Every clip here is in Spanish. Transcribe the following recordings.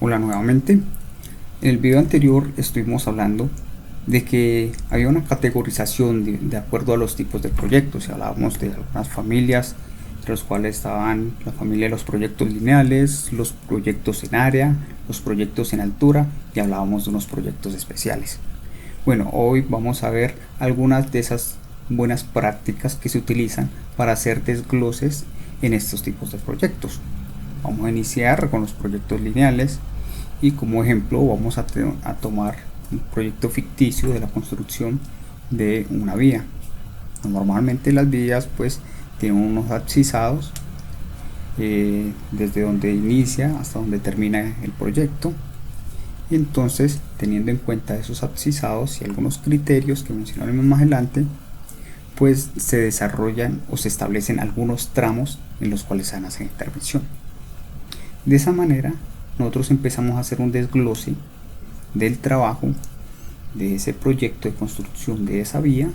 Hola nuevamente. En el video anterior estuvimos hablando de que había una categorización de acuerdo a los tipos de proyectos. Hablábamos de algunas familias, entre los cuales estaban la familia de los proyectos lineales, los proyectos en área, los proyectos en altura y hablábamos de unos proyectos especiales. Bueno, hoy vamos a ver algunas de esas buenas prácticas que se utilizan para hacer desgloses en estos tipos de proyectos. Vamos a iniciar con los proyectos lineales y como ejemplo vamos a tomar un proyecto ficticio de la construcción de una vía. Normalmente las vías pues tienen unos abscisados desde donde inicia hasta donde termina el proyecto, y entonces teniendo en cuenta esos abscisados y algunos criterios que mencionaremos más adelante, pues se desarrollan o se establecen algunos tramos en los cuales se van a hacer intervención. De esa manera nosotros empezamos a hacer un desglose del trabajo de ese proyecto de construcción de esa vía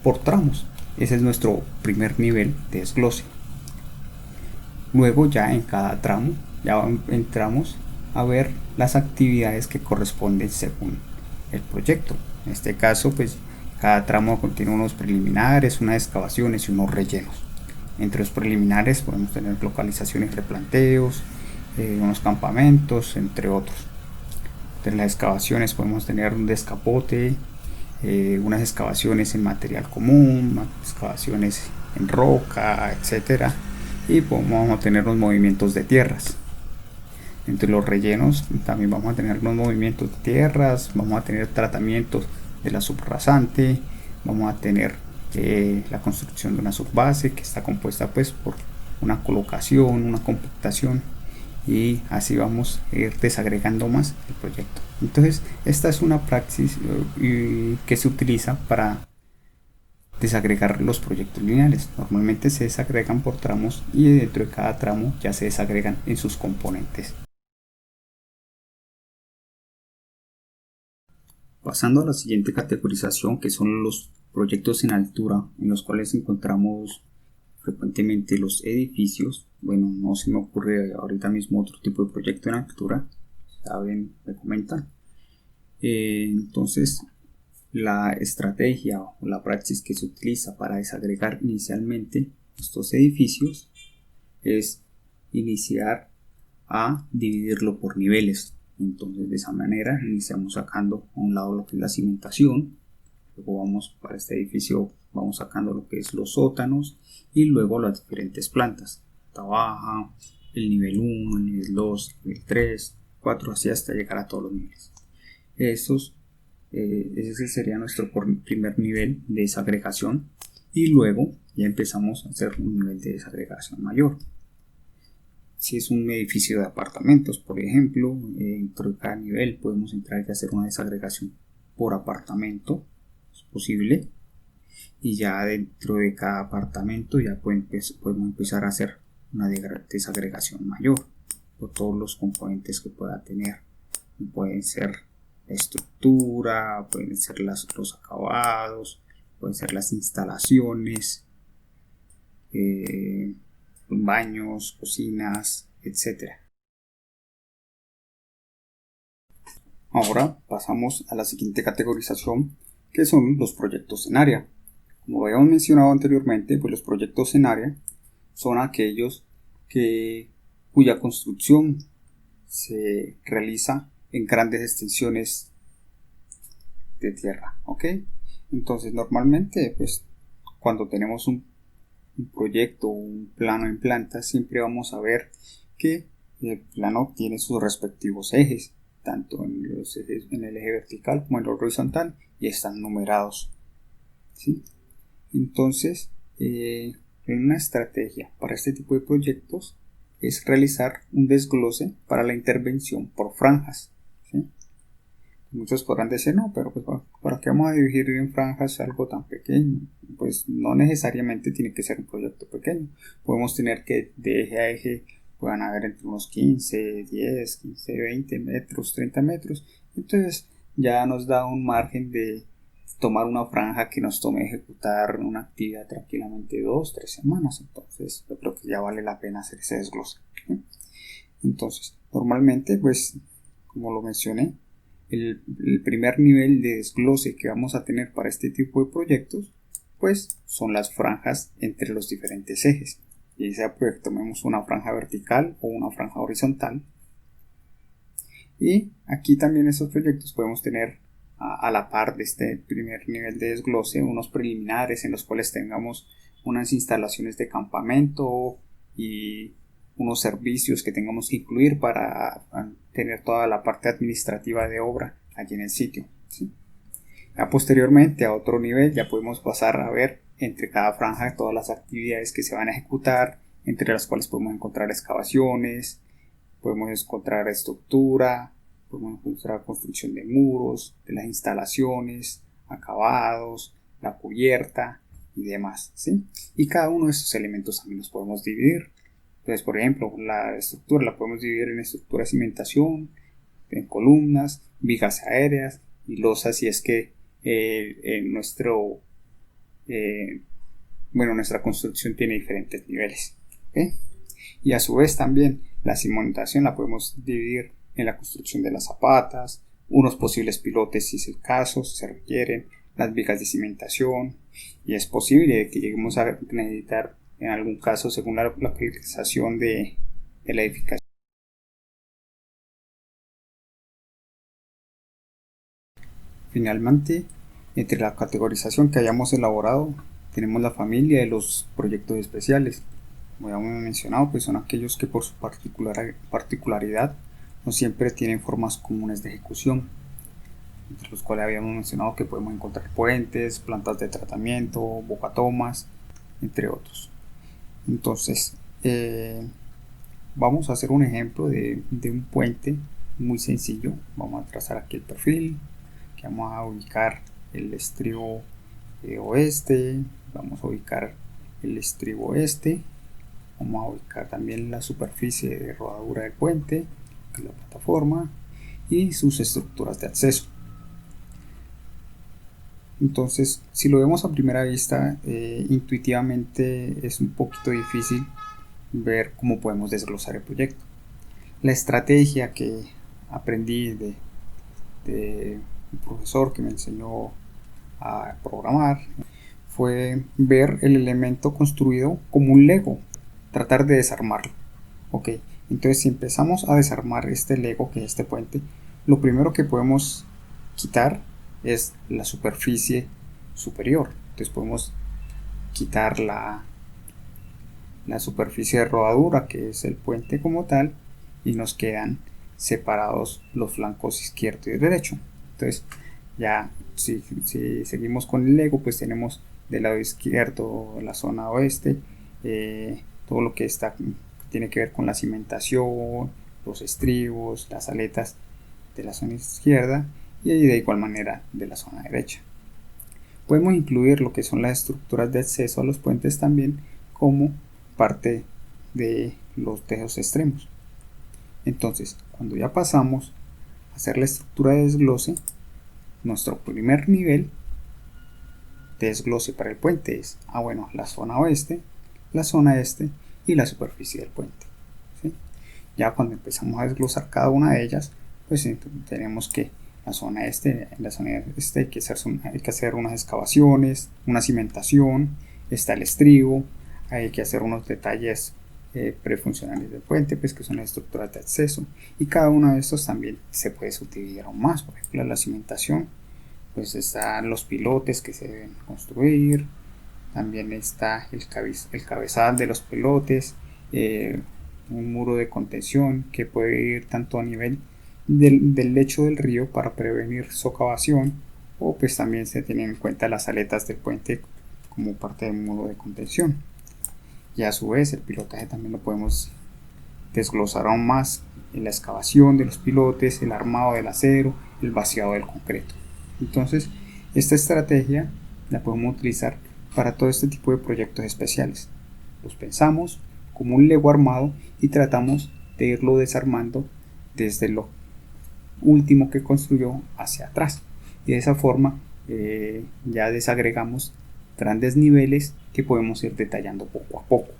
por tramos. Ese es nuestro primer nivel de desglose. Luego ya en cada tramo ya entramos a ver las actividades que corresponden según el proyecto. En este caso pues cada tramo contiene unos preliminares, unas excavaciones y unos rellenos. Entre los preliminares podemos tener localizaciones y replanteos, unos campamentos, entre otros. En las excavaciones podemos tener un descapote, unas excavaciones en material común, excavaciones en roca, etcétera, y vamos a tener los movimientos de tierras. Entre los rellenos también vamos a tener los movimientos de tierras, vamos a tener tratamientos de la subrasante, vamos a tener la construcción de una subbase que está compuesta pues por una colocación, una compactación, y así vamos a ir desagregando más el proyecto. Entonces esta es una praxis que se utiliza para desagregar los proyectos lineales. Normalmente se desagregan por tramos y dentro de cada tramo ya se desagregan en sus componentes. Pasando a la siguiente categorización, que son los proyectos en altura, en los cuales encontramos frecuentemente los edificios. Bueno, no se me ocurre ahorita mismo otro tipo de proyecto en altura, saben, me comentan. Entonces la estrategia o la praxis que se utiliza para desagregar inicialmente estos edificios es iniciar a dividirlo por niveles. Entonces de esa manera iniciamos sacando a un lado lo que es la cimentación, luego vamos para este edificio, vamos sacando lo que es los sótanos y luego las diferentes plantas, planta baja, el nivel 1, el nivel 2, el nivel 3, 4, así hasta llegar a todos los niveles. Ese sería nuestro primer nivel de desagregación, y luego ya empezamos a hacer un nivel de desagregación mayor. Si es un edificio de apartamentos, por ejemplo, dentro de cada nivel podemos entrar y hacer una desagregación por apartamento, es posible, y ya dentro de cada apartamento ya podemos empezar a hacer una desagregación mayor por todos los componentes que pueda tener. Pueden ser la estructura, pueden ser los acabados, pueden ser las instalaciones, baños, cocinas, etc. Ahora pasamos a la siguiente categorización, que son los proyectos en área. Como habíamos mencionado anteriormente, pues los proyectos en área son aquellos cuya construcción se realiza en grandes extensiones de tierra, ¿ok? Entonces normalmente pues cuando tenemos un proyecto o un plano en planta, siempre vamos a ver que el plano tiene sus respectivos ejes, tanto en el eje vertical como en el horizontal, y están numerados, ¿sí? Entonces una estrategia para este tipo de proyectos es realizar un desglose para la intervención por franjas, ¿sí? Muchos podrán decir, no, pero pues, ¿para qué vamos a dividir en franjas algo tan pequeño? Pues no necesariamente tiene que ser un proyecto pequeño. Podemos tener que de eje a eje puedan haber entre unos 15, 10, 15, 20 metros, 30 metros. Entonces ya nos da un margen de tomar una franja que nos tome ejecutar una actividad tranquilamente 2, 3 semanas. Entonces yo creo que ya vale la pena hacer ese desglose, ¿sí? Entonces normalmente pues como lo mencioné, el primer nivel de desglose que vamos a tener para este tipo de proyectos pues son las franjas entre los diferentes ejes, y sea pues tomemos una franja vertical o una franja horizontal. Y aquí también estos proyectos podemos tener a la par de este primer nivel de desglose unos preliminares en los cuales tengamos unas instalaciones de campamento y unos servicios que tengamos que incluir para tener toda la parte administrativa de obra allí en el sitio, ¿sí? Ya posteriormente a otro nivel ya podemos pasar a ver entre cada franja todas las actividades que se van a ejecutar, entre las cuales podemos encontrar excavaciones, podemos encontrar estructura, podemos encontrar construcción de muros, de las instalaciones, acabados, la cubierta y demás, ¿sí? Y cada uno de estos elementos también los podemos dividir. Entonces, por ejemplo, la estructura la podemos dividir en estructura de cimentación, en columnas, vigas aéreas y losas, si es que nuestra construcción tiene diferentes niveles, ¿okay? Y a su vez también la cimentación la podemos dividir en la construcción de las zapatas, unos posibles pilotes si es el caso, si se requieren, las vigas de cimentación, y es posible que lleguemos a necesitar en algún caso según la localización de la edificación. Finalmente, entre la categorización que hayamos elaborado, tenemos la familia de los proyectos especiales. Como ya hemos mencionado, pues son aquellos que por su particularidad no siempre tienen formas comunes de ejecución, entre los cuales habíamos mencionado que podemos encontrar puentes, plantas de tratamiento, bocatomas, entre otros. Entonces, vamos a hacer un ejemplo de un puente muy sencillo. Vamos a trazar aquí el perfil, que vamos a ubicar el estribo oeste, vamos a ubicar el estribo este, vamos a ubicar también la superficie de rodadura del puente, que es la plataforma, y sus estructuras de acceso. Entonces, si lo vemos a primera vista, intuitivamente es un poquito difícil ver cómo podemos desglosar el proyecto. La estrategia que aprendí de un profesor que me enseñó a programar fue ver el elemento construido como un Lego, tratar de desarmarlo. Ok, entonces si empezamos a desarmar este Lego, que es este puente, lo primero que podemos quitar es la superficie superior. Entonces podemos quitar la superficie de rodadura, que es el puente como tal, y nos quedan separados los flancos izquierdo y derecho. Entonces ya si seguimos con el Lego, pues tenemos del lado izquierdo la zona oeste, todo lo que tiene que ver con la cimentación, los estribos, las aletas de la zona izquierda, y de igual manera de la zona derecha. Podemos incluir lo que son las estructuras de acceso a los puentes también como parte de los tejados extremos. Entonces, cuando ya pasamos a hacer la estructura de desglose, nuestro primer nivel de desglose para el puente es la zona oeste, la zona este y la superficie del puente, ¿sí? Ya cuando empezamos a desglosar cada una de ellas, pues tenemos que en la zona este hay que hacer unas excavaciones, una cimentación, está el estribo, hay que hacer unos detalles prefuncionales del puente, pues que son las estructuras de acceso, y cada uno de estos también se puede subdividir aún más. Por ejemplo, la cimentación, pues están los pilotes que se deben construir, también está el cabezal de los pilotes, un muro de contención que puede ir tanto a nivel del lecho del río para prevenir socavación, o pues también se tienen en cuenta las aletas del puente como parte del muro de contención. Y a su vez el pilotaje también lo podemos desglosar aún más en la excavación de los pilotes, el armado del acero, el vaciado del concreto. Entonces esta estrategia la podemos utilizar para todo este tipo de proyectos especiales. Los pensamos como un Lego armado y tratamos de irlo desarmando desde lo último que construyó hacia atrás, y de esa forma ya desagregamos grandes niveles que podemos ir detallando poco a poco.